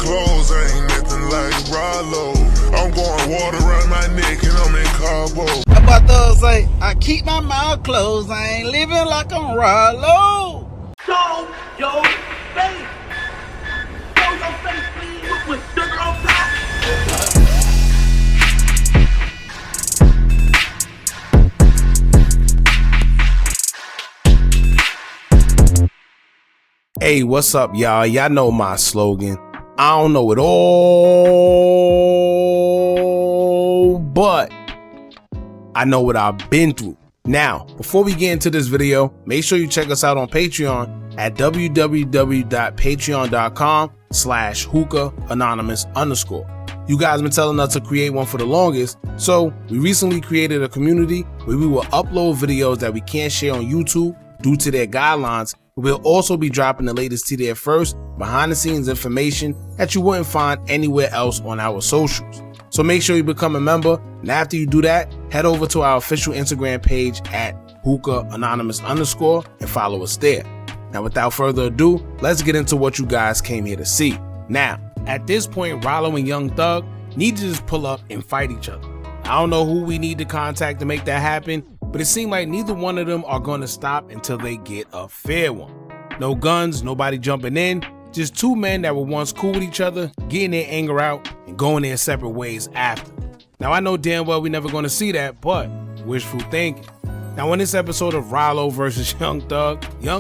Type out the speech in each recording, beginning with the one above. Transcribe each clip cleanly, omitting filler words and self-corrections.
clothes, I ain't nothing like Ralo. I'm going water around my neck and I'm in Cabo. How about those say, I keep my mouth closed, I ain't living like I'm Ralo. Show your face. Show your face, please, with sugar on top. Hey, what's up, y'all? Y'all know my slogan. I don't know it all, but I know what I've been through. Now, before we get into this video, make sure you check us out on Patreon at www.patreon.com/Hookah Anonymous _. You guys been telling us to create one for the longest, so we recently created a community where we will upload videos that we can't share on YouTube due to their guidelines. We'll also be dropping the latest to there first, behind the scenes information that you wouldn't find anywhere else on our socials. So make sure you become a member, and after you do that, head over to our official Instagram page at Hookah Anonymous _ and follow us there. Now without further ado, let's get into what you guys came here to see. Now, at this point, Ralo and Young Thug need to just pull up and fight each other. I don't know who we need to contact to make that happen, but it seemed like neither one of them are going to stop until they get a fair one. No guns, nobody jumping in, just two men that were once cool with each other, getting their anger out and going their separate ways after. Now I know damn well we're never going to see that, but wishful thinking. Now in this episode of Ralo versus Young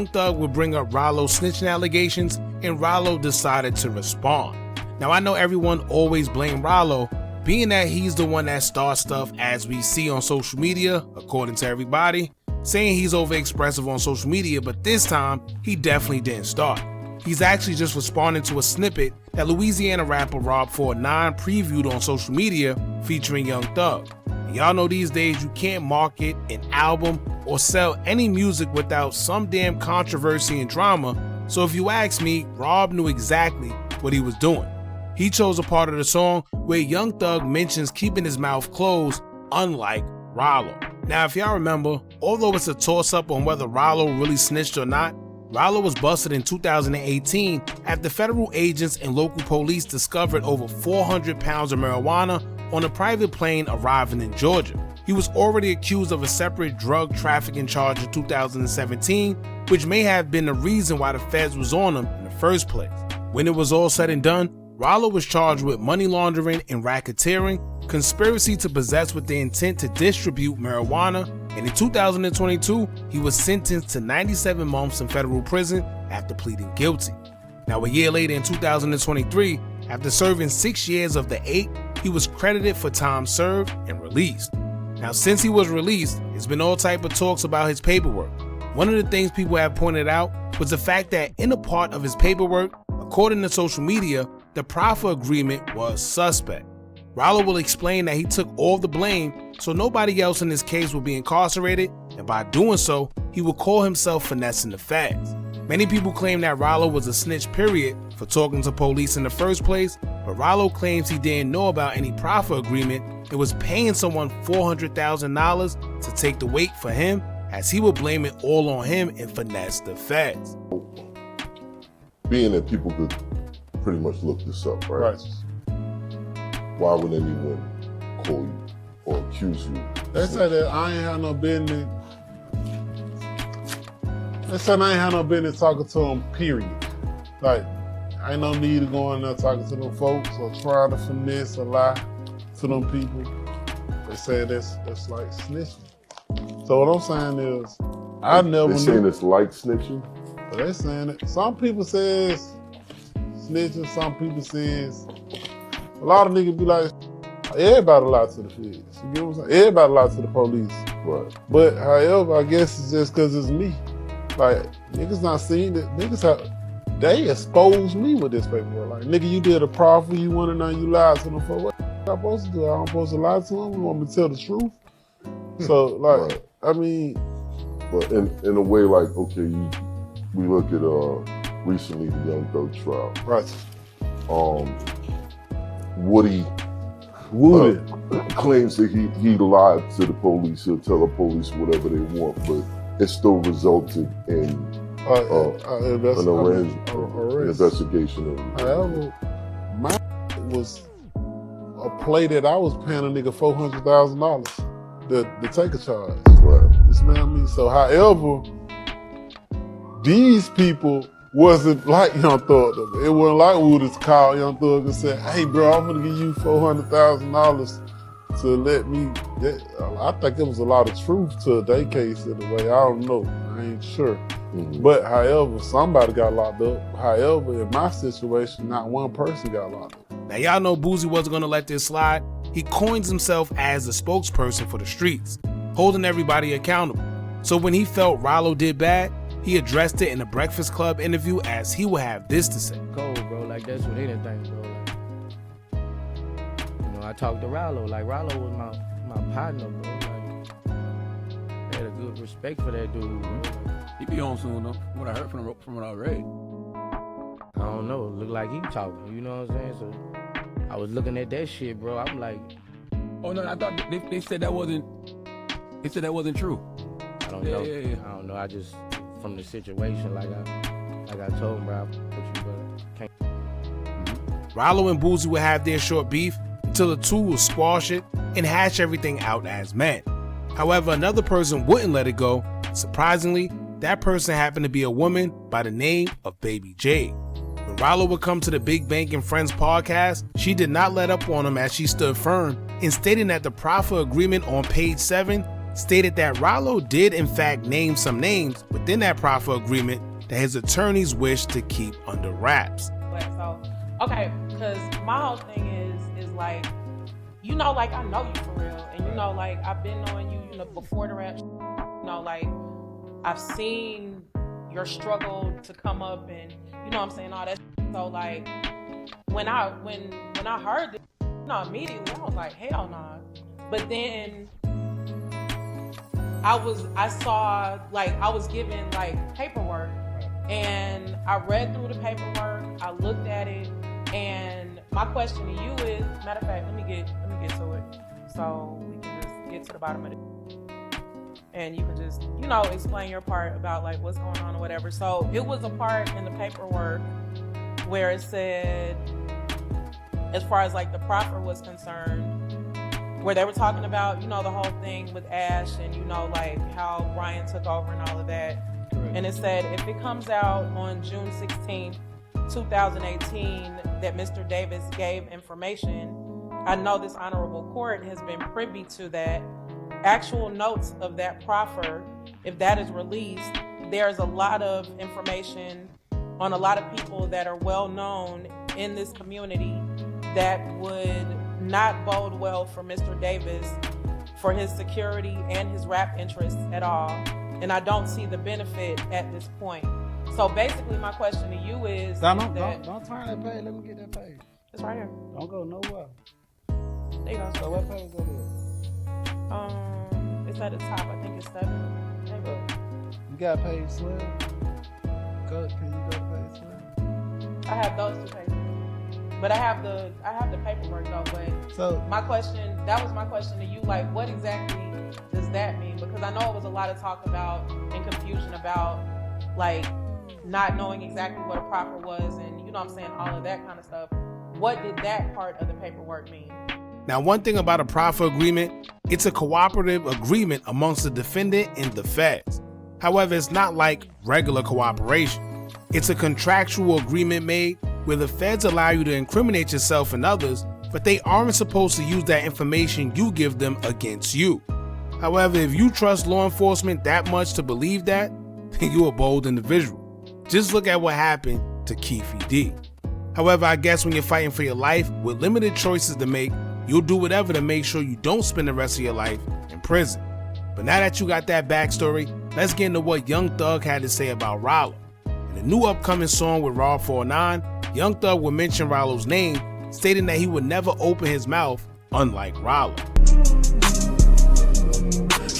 Thug would bring up Ralo's snitching allegations, and Ralo decided to respond. Now I know everyone always blamed Ralo, being that he's the one that starts stuff as we see on social media, according to everybody, saying he's overexpressive on social media, but this time, he definitely didn't start. He's actually just responding to a snippet that Louisiana rapper Rob 49 previewed on social media featuring Young Thug. And y'all know these days you can't market an album or sell any music without some damn controversy and drama, so if you ask me, Rob knew exactly what he was doing. He chose a part of the song where Young Thug mentions keeping his mouth closed, unlike Ralo. Now, if y'all remember, although it's a toss-up on whether Ralo really snitched or not, Ralo was busted in 2018 after federal agents and local police discovered over 400 pounds of marijuana on a private plane arriving in Georgia. He was already accused of a separate drug trafficking charge in 2017, which may have been the reason why the feds was on him in the first place. When it was all said and done, Ralo was charged with money laundering and racketeering, conspiracy to possess with the intent to distribute marijuana, and in 2022, he was sentenced to 97 months in federal prison after pleading guilty. Now a year later in 2023, after serving 6 years of the 8, he was credited for time served and released. Now since he was released, there's been all type of talks about his paperwork. One of the things people have pointed out was the fact that in a part of his paperwork, according to social media, the Proffer agreement was suspect. Ralo will explain that he took all the blame so nobody else in this case will be incarcerated, and by doing so, he will call himself finessing the facts. Many people claim that Ralo was a snitch period for talking to police in the first place, but Ralo claims he didn't know about any Proffer agreement and was paying someone $400,000 to take the weight for him, as he would blame it all on him and finesse the facts. Being that people could pretty much look this up, right? Why would anyone call you or accuse you? They say that I ain't had no business. They said I ain't had no business talking to them, period. Like, ain't no need to go in there talking to them folks or trying to finesse or lie to them people. They say that's like snitching. So what I'm saying is, I never knew. They saying it's like snitching? But they saying it. Some people say it's snitching, some people say a lot of niggas be like, everybody lie to the feds. You get what I'm saying? Everybody lie to the police. Right. But however, I guess it's just cause it's me. Like, niggas not seeing it. They exposed me with this paperwork. Like, nigga, you did a proffer, you went in there, you lied to them for what I'm supposed to do? I'm supposed to lie to them? You want me to tell the truth? So, like, right. I mean. But in a way, like, okay, we look at recently the Young Thug trial. Right. Woody claims that he lied to the police. He'll tell the police whatever they want, but it still resulted in an investigation. However, mine was a play that I was paying a nigga $400,000 to take a charge. Right. You smell me? So, however, these people wasn't like Young Thug. It wasn't like we would have called Young Thug and said, "Hey, bro, I'm gonna give you $400,000 to let me." I think there was a lot of truth to their case in a way. I don't know. I ain't sure. Mm-hmm. But however, somebody got locked up. However, in my situation, not one person got locked up. Now y'all know Boosie wasn't gonna let this slide. He coins himself as the spokesperson for the streets, holding everybody accountable. So when he felt Ralo did bad, he addressed it in a Breakfast Club interview as he would have this to say. Cold, bro, like that's what anything, bro. Like, you know, I talked to Ralo, like Ralo was my partner, bro. Like, I had a good respect for that dude, bro. He be on soon though. What I heard from him already. I don't know. It looked like he talking. You know what I'm saying? So I was looking at that shit, bro. I'm like, oh no, I thought they said that wasn't. They said that wasn't true. I don't know. Yeah. I don't know. I just from the situation, like I told him, bro. I put you, but can't. Ralo and Boosie would have their short beef until the two would squash it and hash everything out as men. However, another person wouldn't let it go. Surprisingly, that person happened to be a woman by the name of Baby Jade. When Ralo would come to the Big Bank and Friends podcast, she did not let up on him as she stood firm in stating that the Proffer agreement on page 7 stated that Ralo did in fact name some names within that Proffer agreement that his attorneys wished to keep under wraps. So, okay, because my whole thing is like, you know, like I know you for real, and you know, like I've been knowing you, you know, before the rap, you know, like I've seen your struggle to come up, and you know what I'm saying, all that. So like when I heard this, you know, immediately I was like, hell nah. But then I saw, like, I was given like paperwork, and I read through the paperwork, I looked at it, and my question to you is, matter of fact, let me get to it so we can just get to the bottom of it. And you can just, you know, explain your part about like what's going on or whatever. So it was a part in the paperwork where it said, as far as like the Proffer was concerned, where they were talking about, you know, the whole thing with Ash and, you know, like how Brian took over and all of that. Correct. And it said, if it comes out on June 16th, 2018, that Mr. Davis gave information, I know this honorable court has been privy to that. Actual notes of that proffer, if that is released, there's a lot of information on a lot of people that are well known in this community that would not bode well for Mr. Davis, for his security and his rap interests at all. And I don't see the benefit at this point. So basically my question to you is, Don't turn that page. Let me get that page. It's right here. Don't go nowhere. There you go. So what page go there? It's at the top. I think it's 7. There you go. You got page 12? Can you go to page 12? I have those 2 pages, but I have the paperwork though. But so my question, that was my question to you. Like, what exactly does that mean? Because I know it was a lot of talk about and confusion about like not knowing exactly what a proffer was, and you know what I'm saying, all of that kind of stuff. What did that part of the paperwork mean? Now, one thing about a proffer agreement, it's a cooperative agreement amongst the defendant and the feds. However, it's not like regular cooperation. It's a contractual agreement made where the feds allow you to incriminate yourself and others, but they aren't supposed to use that information you give them against you. However, if you trust law enforcement that much to believe that, then you're a bold individual. Just look at what happened to Keefe D. However, I guess when you're fighting for your life with limited choices to make, you'll do whatever to make sure you don't spend the rest of your life in prison. But now that you got that backstory, let's get into what Young Thug had to say about Ralo. In the new upcoming song with Ralo 409, Young Thug would mention Ralo's name, stating that he would never open his mouth, unlike Ralo.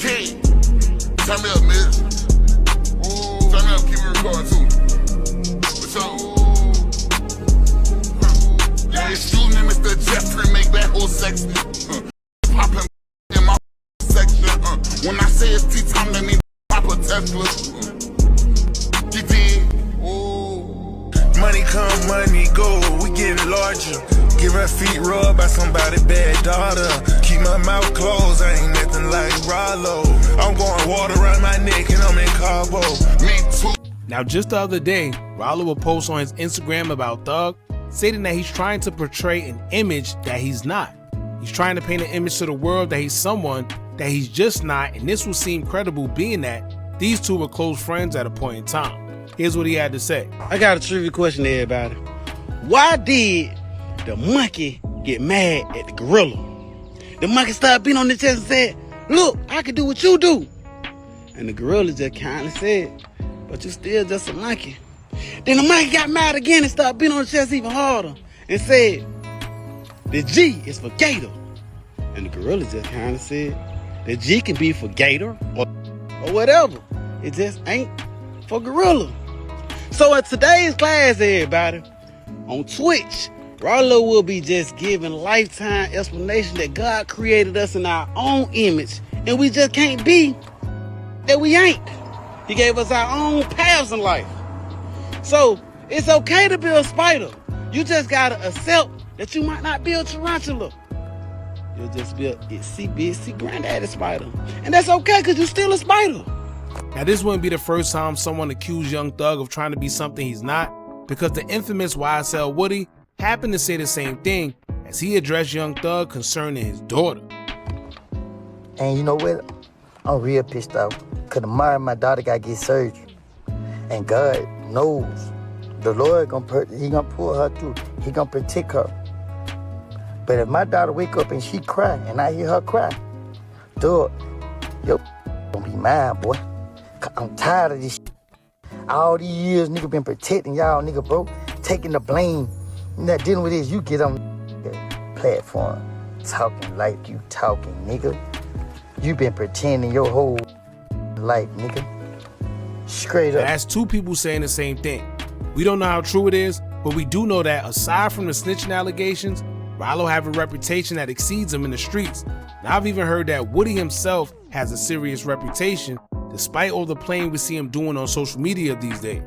King, turn me up, miss. Turn me up, keep me recording too. What's up? Excuse me, Mr. Jeffrey, make that whole section. Poppin' in my section. When I say it's tea time, that means pop a Tesla. You did. Money come, money go. We getting large you. Give her feet rubbed by somebody's bad daughter. Keep my mouth closed, I ain't nothing like Ralo. I'm going water around my neck and I'm in Cabo. Me too. Now, just the other day, Ralo will post on his Instagram about Thug, stating that he's trying to portray an image that he's not. He's trying to paint an image to the world that he's someone that he's just not, and this will seem credible being that these two were close friends at a point in time. Here's what he had to say. I got a trivia question to everybody. Why did the monkey get mad at the gorilla? The monkey started beating on the chest and said, look, I can do what you do. And the gorilla just kindly said, but you still just a monkey. Then the monkey got mad again and started beating on the chest even harder and said, the G is for gator. And the gorilla just kind of said, the G can be for gator or whatever. It just ain't for gorilla. So in today's class, everybody, on Twitch, Ralo will be just giving lifetime explanation that God created us in our own image and we just can't be that we ain't. He gave us our own paths in life. So it's okay to be a spider. You just gotta accept that you might not be a tarantula. You'll just be a itsy-bitsy granddaddy spider. And that's okay because you're still a spider. Now, this wouldn't be the first time someone accused Young Thug of trying to be something he's not, because the infamous YSL Woody happened to say the same thing as he addressed Young Thug concerning his daughter. And you know what? I'm real pissed off because tomorrow my daughter got to get surgery. And God knows the Lord he gonna pull her through. He gonna protect her. But if my daughter wake up and she cry and I hear her cry, dog, yo, gonna be mine, boy. I'm tired of this shit. All these years, nigga been protecting y'all, nigga, bro. Taking the blame. You're not dealing with this. You get on the platform talking like you talking, nigga. You been pretending your whole life, nigga. Straight up. That's two people saying the same thing. We don't know how true it is, but we do know that aside from the snitching allegations, Ralo have a reputation that exceeds him in the streets. And I've even heard that Woody himself has a serious reputation, despite all the playing we see him doing on social media these days.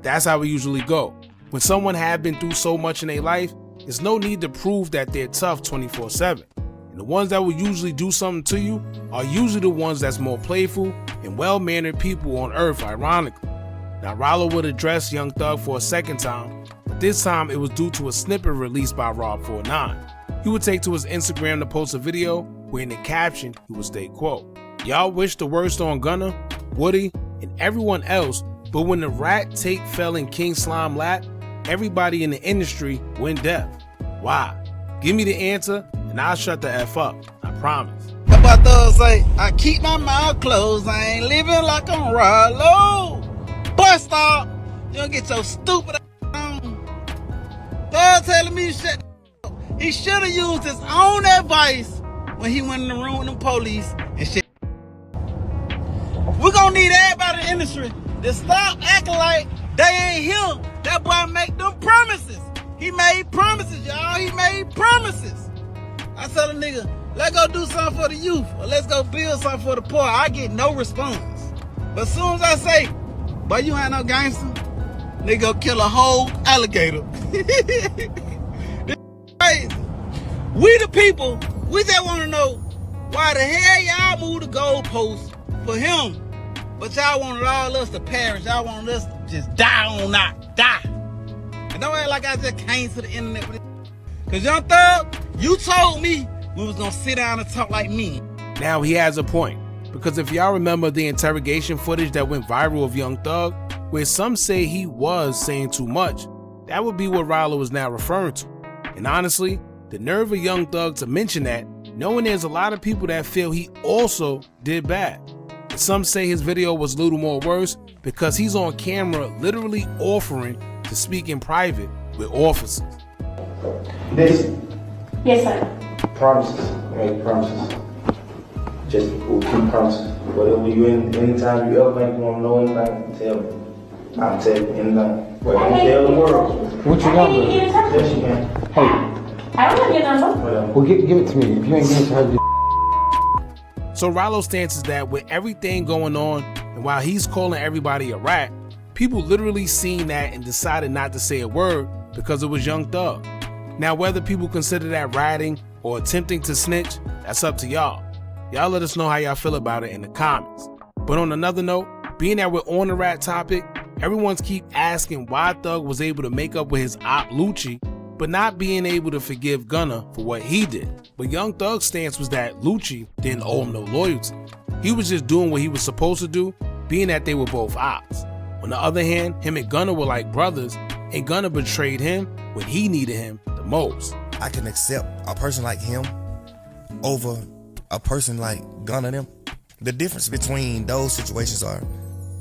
That's how we usually go. When someone have been through so much in their life, there's no need to prove that they're tough 24/7. And the ones that will usually do something to you are usually the ones that's more playful and well-mannered people on earth, ironically. Now, Ralo would address Young Thug for a second time, but this time it was due to a snippet released by Rob49. He would take to his Instagram to post a video where in the caption he would state, quote, "Y'all wish the worst on Gunna, Woody, and everyone else, but when the rat tape fell in King Slime lap, everybody in the industry went deaf. Why? Give me the answer and I'll shut the F up. I promise." How about those say, I keep my mouth closed, I ain't living like I'm Ralo. Bust off, you don't get your stupid ass on. Thug telling me to shut the up. He should have used his own advice when he went in the room with the police and shit. We're gonna need everybody in the industry to stop acting like they ain't here. That boy make them promises. He made promises, y'all. He made promises. I tell a nigga, let's go do something for the youth, or let's go build something for the poor. I get no response. But as soon as I say, boy, you ain't no gangster, nigga go kill a whole alligator. This crazy. We the people, we just want to know why the hell y'all moved the goalposts for him, but y'all wanted all us to perish. Y'all wanted us to just die on not die. And don't act like I just came to the internet with it. Cause Young Thug, you told me we was gonna sit down and talk like me. Now he has a point, because if y'all remember the interrogation footage that went viral of Young Thug, where some say he was saying too much, that would be what Ralo is now referring to. And honestly, the nerve of Young Thug to mention that, knowing there's a lot of people that feel he also did bad. And some say his video was a little more worse because he's on camera literally offering to speak in private with officers. Dissin. Yes, sir. Promises. Make promises. Just keep promises. Whatever you anytime you ever think you want to know anything, tell me. I'll tell you anything. Well, don't tell the world. What you number? Yes, you can. Hey. I don't have your number. Whatever. Well, give it to me. If you ain't give it to her, So Ralo's stance is that with everything going on, and while he's calling everybody a rat, people literally seen that and decided not to say a word because it was Young Thug. Now, whether people consider that ratting or attempting to snitch, that's up to y'all. Y'all let us know how y'all feel about it in the comments. But on another note, being that we're on the rat topic, everyone's keep asking why Thug was able to make up with his op Lucci, but not being able to forgive Gunna for what he did. But Young Thug's stance was that Lucci didn't owe him no loyalty. He was just doing what he was supposed to do, being that they were both ops. On the other hand, him and Gunna were like brothers, and Gunna betrayed him when he needed him the most. I can accept a person like him over a person like Gunna them. The difference between those situations are,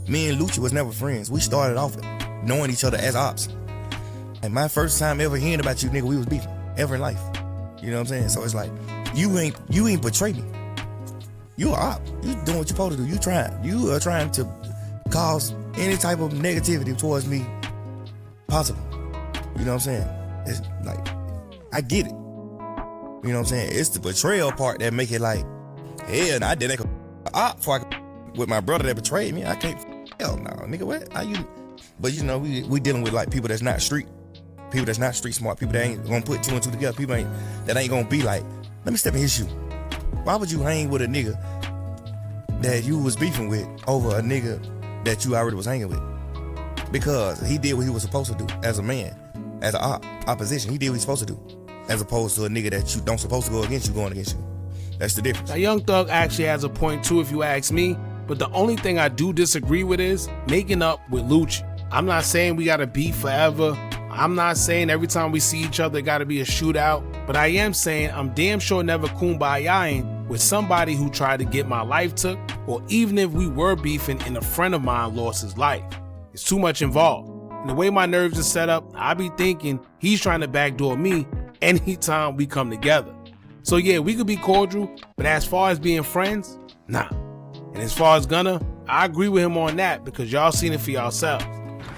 me and Lucci was never friends. We started off knowing each other as ops. And my first time ever hearing about you, nigga, we was beefing ever in life. You know what I'm saying? So it's like, you ain't betrayed me. You a op. You doing what you supposed to do. You are trying to cause any type of negativity towards me possible. You know what I'm saying? It's like, I get it. You know what I'm saying? It's the betrayal part that make it like, hell, I did that op before with my brother that betrayed me. I can't, hell no, nigga, what? How you? But you know, we dealing with like people that's not street smart, people that ain't gonna put two and two together, people that ain't gonna be like, let me step in his shoe. Why would you hang with a nigga that you was beefing with over a nigga that you already was hanging with? Because he did what he was supposed to do as a man, as an opposition. He did what he's supposed to do, as opposed to a nigga that you don't supposed to go against you going against you. That's the difference. Now, Young Thug actually has a point too, if you ask me, but the only thing I do disagree with is making up with Lucci. I'm not saying we gotta beef forever. I'm not saying every time we see each other it gotta be a shootout, but I am saying I'm damn sure never kumbayaing with somebody who tried to get my life took, or even if we were beefing and a friend of mine lost his life. It's too much involved. And the way my nerves are set up, I be thinking he's trying to backdoor me anytime we come together. So yeah, we could be cordial, but as far as being friends, nah. And as far as Gunna, I agree with him on that because y'all seen it for yourselves.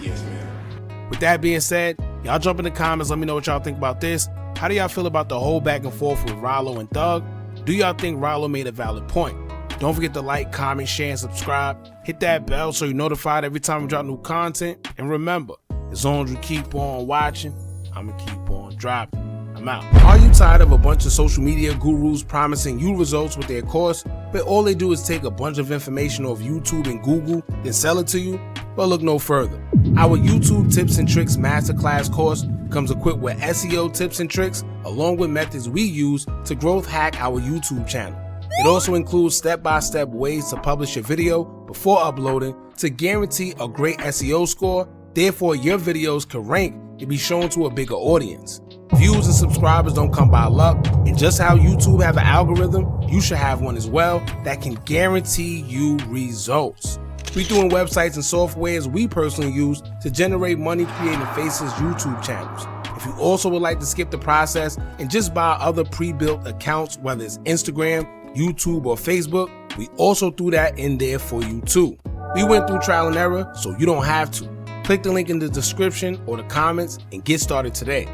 Yes, man. With that being said, y'all jump in the comments, let me know what y'all think about this. How do y'all feel about the whole back and forth with Ralo and Thug? Do y'all think Ralo made a valid point? Don't forget to like, comment, share, and subscribe. Hit that bell so you're notified every time we drop new content. And remember, as long as you keep on watching, I'ma keep on dropping. I'm out. Are you tired of a bunch of social media gurus promising you results with their course, but all they do is take a bunch of information off YouTube and Google, then sell it to you? Well, look no further. Our YouTube Tips and Tricks Masterclass course comes equipped with SEO tips and tricks, along with methods we use to growth hack our YouTube channel. It also includes step-by-step ways to publish your video before uploading to guarantee a great SEO score, therefore your videos can rank and be shown to a bigger audience. Views and subscribers don't come by luck, and just how YouTube have an algorithm, you should have one as well that can guarantee you results. We doing websites and softwares we personally use to generate money creating Faces YouTube channels. If you also would like to skip the process and just buy other pre-built accounts, whether it's Instagram, YouTube, or Facebook, we also threw that in there for you too. We went through trial and error, so you don't have to. Click the link in the description or the comments and get started today.